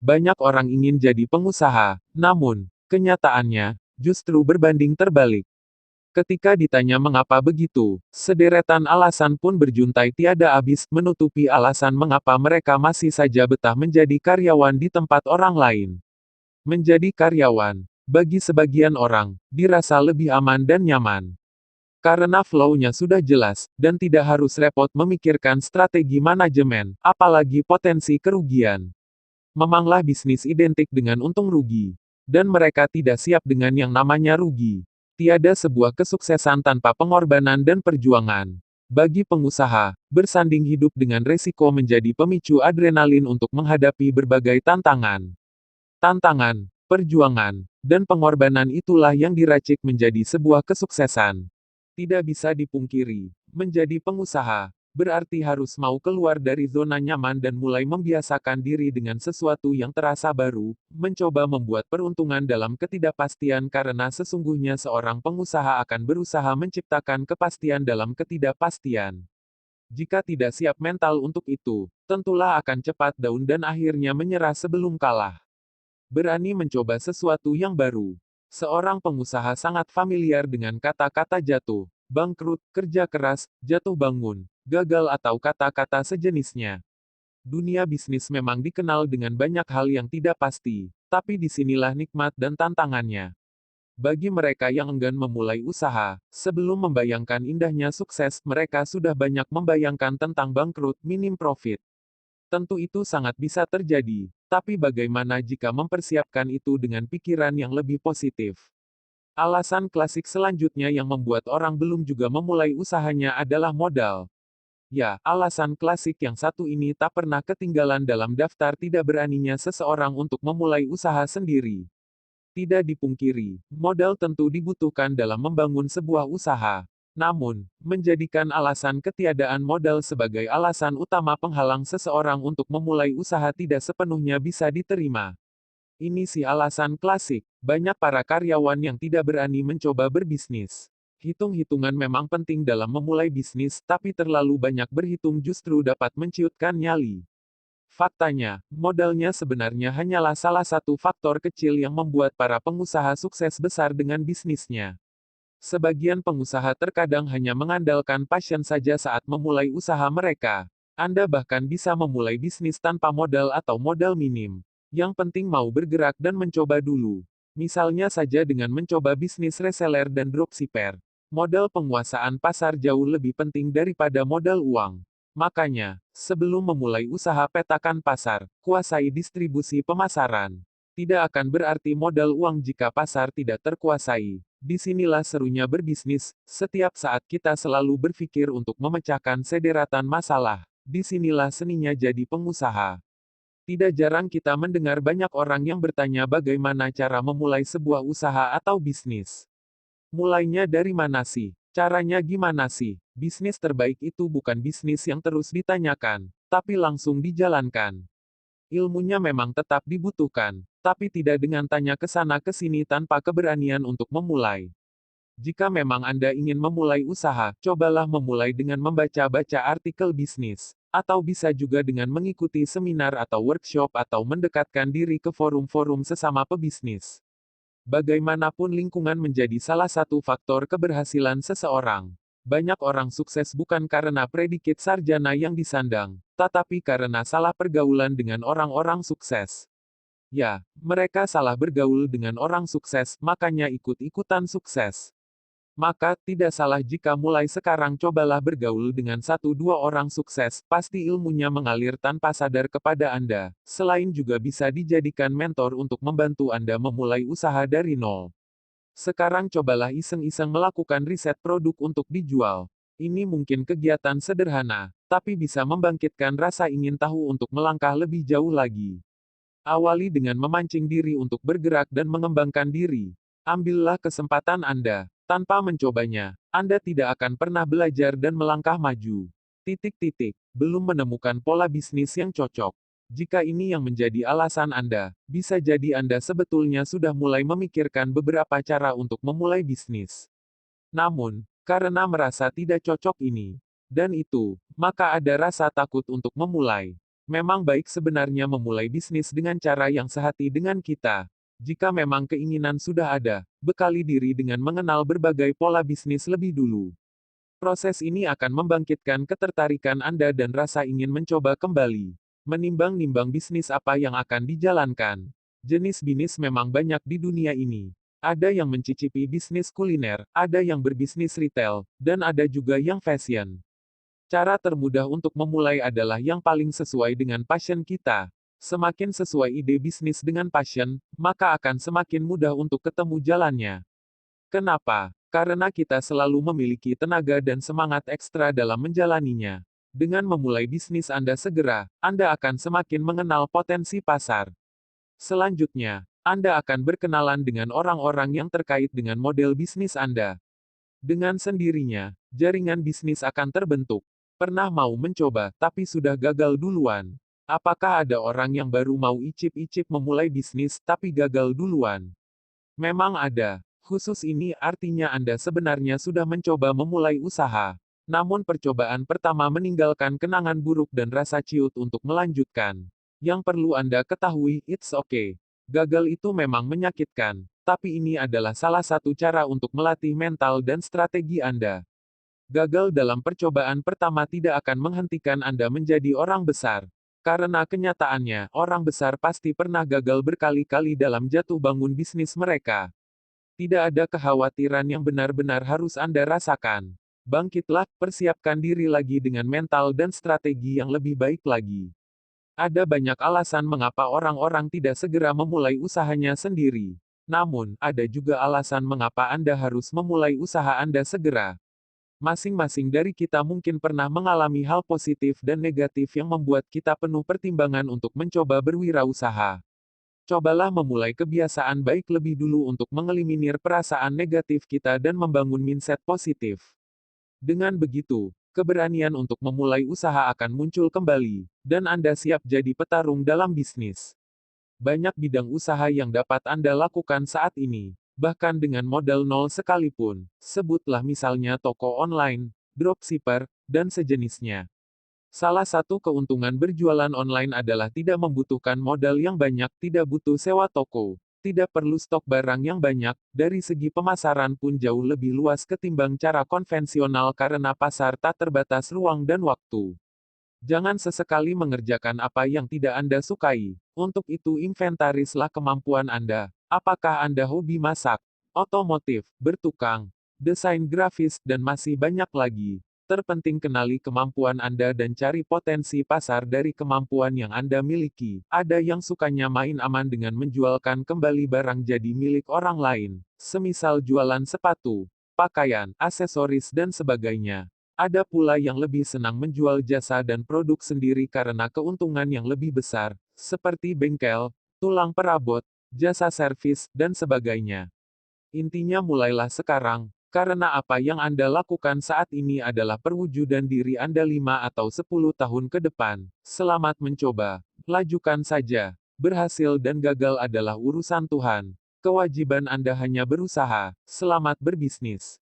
Banyak orang ingin jadi pengusaha, namun, kenyataannya, justru berbanding terbalik. Ketika ditanya mengapa begitu, sederetan alasan pun berjuntai tiada habis, menutupi alasan mengapa mereka masih saja betah menjadi karyawan di tempat orang lain. Menjadi karyawan, bagi sebagian orang, dirasa lebih aman dan nyaman. Karena flow-nya sudah jelas, dan tidak harus repot memikirkan strategi manajemen, apalagi potensi kerugian. Memanglah bisnis identik dengan untung rugi. Dan mereka tidak siap dengan yang namanya rugi. Tiada sebuah kesuksesan tanpa pengorbanan dan perjuangan. Bagi pengusaha, bersanding hidup dengan resiko menjadi pemicu adrenalin untuk menghadapi berbagai tantangan. Tantangan, perjuangan, dan pengorbanan itulah yang diracik menjadi sebuah kesuksesan. Tidak bisa dipungkiri, menjadi pengusaha, berarti harus mau keluar dari zona nyaman dan mulai membiasakan diri dengan sesuatu yang terasa baru, mencoba membuat peruntungan dalam ketidakpastian karena sesungguhnya seorang pengusaha akan berusaha menciptakan kepastian dalam ketidakpastian. Jika tidak siap mental untuk itu, tentulah akan cepat down dan akhirnya menyerah sebelum kalah. Berani mencoba sesuatu yang baru. Seorang pengusaha sangat familiar dengan kata-kata jatuh, bangkrut, kerja keras, jatuh bangun, gagal atau kata-kata sejenisnya. Dunia bisnis memang dikenal dengan banyak hal yang tidak pasti, tapi disinilah nikmat dan tantangannya. Bagi mereka yang enggan memulai usaha, sebelum membayangkan indahnya sukses, mereka sudah banyak membayangkan tentang bangkrut, minim profit. Tentu itu sangat bisa terjadi, tapi bagaimana jika mempersiapkan itu dengan pikiran yang lebih positif? Alasan klasik selanjutnya yang membuat orang belum juga memulai usahanya adalah modal. Ya, alasan klasik yang satu ini tak pernah ketinggalan dalam daftar tidak beraninya seseorang untuk memulai usaha sendiri. Tidak dipungkiri, modal tentu dibutuhkan dalam membangun sebuah usaha. Namun, menjadikan alasan ketiadaan modal sebagai alasan utama penghalang seseorang untuk memulai usaha tidak sepenuhnya bisa diterima. Ini sih alasan klasik, banyak para karyawan yang tidak berani mencoba berbisnis. Hitung-hitungan memang penting dalam memulai bisnis, tapi terlalu banyak berhitung justru dapat menciutkan nyali. Faktanya, modalnya sebenarnya hanyalah salah satu faktor kecil yang membuat para pengusaha sukses besar dengan bisnisnya. Sebagian pengusaha terkadang hanya mengandalkan passion saja saat memulai usaha mereka. Anda bahkan bisa memulai bisnis tanpa modal atau modal minim. Yang penting mau bergerak dan mencoba dulu. Misalnya saja dengan mencoba bisnis reseller dan dropshipper. Modal penguasaan pasar jauh lebih penting daripada modal uang. Makanya, sebelum memulai usaha petakan pasar, kuasai distribusi pemasaran. Tidak akan berarti modal uang jika pasar tidak terkuasai. Disinilah serunya berbisnis, setiap saat kita selalu berpikir untuk memecahkan sederetan masalah. Disinilah seninya jadi pengusaha. Tidak jarang kita mendengar banyak orang yang bertanya bagaimana cara memulai sebuah usaha atau bisnis. Mulainya dari mana sih? Caranya gimana sih? Bisnis terbaik itu bukan bisnis yang terus ditanyakan, tapi langsung dijalankan. Ilmunya memang tetap dibutuhkan, tapi tidak dengan tanya ke sana ke sini tanpa keberanian untuk memulai. Jika memang Anda ingin memulai usaha, cobalah memulai dengan membaca-baca artikel bisnis, atau bisa juga dengan mengikuti seminar atau workshop atau mendekatkan diri ke forum-forum sesama pebisnis. Bagaimanapun lingkungan menjadi salah satu faktor keberhasilan seseorang. Banyak orang sukses bukan karena predikat sarjana yang disandang, tetapi karena salah pergaulan dengan orang-orang sukses. Ya, mereka salah bergaul dengan orang sukses, makanya ikut-ikutan sukses. Maka, tidak salah jika mulai sekarang cobalah bergaul dengan satu dua orang sukses, pasti ilmunya mengalir tanpa sadar kepada Anda. Selain juga bisa dijadikan mentor untuk membantu Anda memulai usaha dari nol. Sekarang cobalah iseng-iseng melakukan riset produk untuk dijual. Ini mungkin kegiatan sederhana, tapi bisa membangkitkan rasa ingin tahu untuk melangkah lebih jauh lagi. Awali dengan memancing diri untuk bergerak dan mengembangkan diri. Ambillah kesempatan Anda. Tanpa mencobanya, Anda tidak akan pernah belajar dan melangkah maju. Titik-titik. Belum menemukan pola bisnis yang cocok. Jika ini yang menjadi alasan Anda, bisa jadi Anda sebetulnya sudah mulai memikirkan beberapa cara untuk memulai bisnis. Namun, karena merasa tidak cocok ini, dan itu, maka ada rasa takut untuk memulai. Memang baik sebenarnya memulai bisnis dengan cara yang sehati dengan kita. Jika memang keinginan sudah ada, bekali diri dengan mengenal berbagai pola bisnis lebih dulu. Proses ini akan membangkitkan ketertarikan Anda dan rasa ingin mencoba kembali. Menimbang-nimbang bisnis apa yang akan dijalankan. Jenis bisnis memang banyak di dunia ini. Ada yang mencicipi bisnis kuliner, ada yang berbisnis retail, dan ada juga yang fashion. Cara termudah untuk memulai adalah yang paling sesuai dengan passion kita. Semakin sesuai ide bisnis dengan passion, maka akan semakin mudah untuk ketemu jalannya. Kenapa? Karena kita selalu memiliki tenaga dan semangat ekstra dalam menjalaninya. Dengan memulai bisnis Anda segera, Anda akan semakin mengenal potensi pasar. Selanjutnya, Anda akan berkenalan dengan orang-orang yang terkait dengan model bisnis Anda. Dengan sendirinya, jaringan bisnis akan terbentuk. Pernah mau mencoba, tapi sudah gagal duluan. Apakah ada orang yang baru mau icip-icip memulai bisnis, tapi gagal duluan? Memang ada. Khusus ini artinya Anda sebenarnya sudah mencoba memulai usaha. Namun percobaan pertama meninggalkan kenangan buruk dan rasa ciut untuk melanjutkan. Yang perlu Anda ketahui, it's okay. Gagal itu memang menyakitkan, tapi ini adalah salah satu cara untuk melatih mental dan strategi Anda. Gagal dalam percobaan pertama tidak akan menghentikan Anda menjadi orang besar. Karena kenyataannya, orang besar pasti pernah gagal berkali-kali dalam jatuh bangun bisnis mereka. Tidak ada kekhawatiran yang benar-benar harus Anda rasakan. Bangkitlah, persiapkan diri lagi dengan mental dan strategi yang lebih baik lagi. Ada banyak alasan mengapa orang-orang tidak segera memulai usahanya sendiri. Namun, ada juga alasan mengapa Anda harus memulai usaha Anda segera. Masing-masing dari kita mungkin pernah mengalami hal positif dan negatif yang membuat kita penuh pertimbangan untuk mencoba berwirausaha. Cobalah memulai kebiasaan baik lebih dulu untuk mengeliminir perasaan negatif kita dan membangun mindset positif. Dengan begitu, keberanian untuk memulai usaha akan muncul kembali, dan Anda siap jadi petarung dalam bisnis. Banyak bidang usaha yang dapat Anda lakukan saat ini, bahkan dengan modal nol sekalipun. Sebutlah misalnya toko online, dropshipper, dan sejenisnya. Salah satu keuntungan berjualan online adalah tidak membutuhkan modal yang banyak, tidak butuh sewa toko, tidak perlu stok barang yang banyak, dari segi pemasaran pun jauh lebih luas ketimbang cara konvensional karena pasar tak terbatas ruang dan waktu. Jangan sesekali mengerjakan apa yang tidak Anda sukai. Untuk itu inventarislah kemampuan Anda. Apakah Anda hobi masak, otomotif, bertukang, desain grafis, dan masih banyak lagi. Terpenting kenali kemampuan Anda dan cari potensi pasar dari kemampuan yang Anda miliki. Ada yang sukanya main aman dengan menjualkan kembali barang jadi milik orang lain. Semisal jualan sepatu, pakaian, aksesoris dan sebagainya. Ada pula yang lebih senang menjual jasa dan produk sendiri karena keuntungan yang lebih besar, seperti bengkel, tulang perabot, jasa servis, dan sebagainya. Intinya mulailah sekarang, karena apa yang Anda lakukan saat ini adalah perwujudan diri Anda 5 atau 10 tahun ke depan. Selamat mencoba. Lajukan saja. Berhasil dan gagal adalah urusan Tuhan. Kewajiban Anda hanya berusaha. Selamat berbisnis.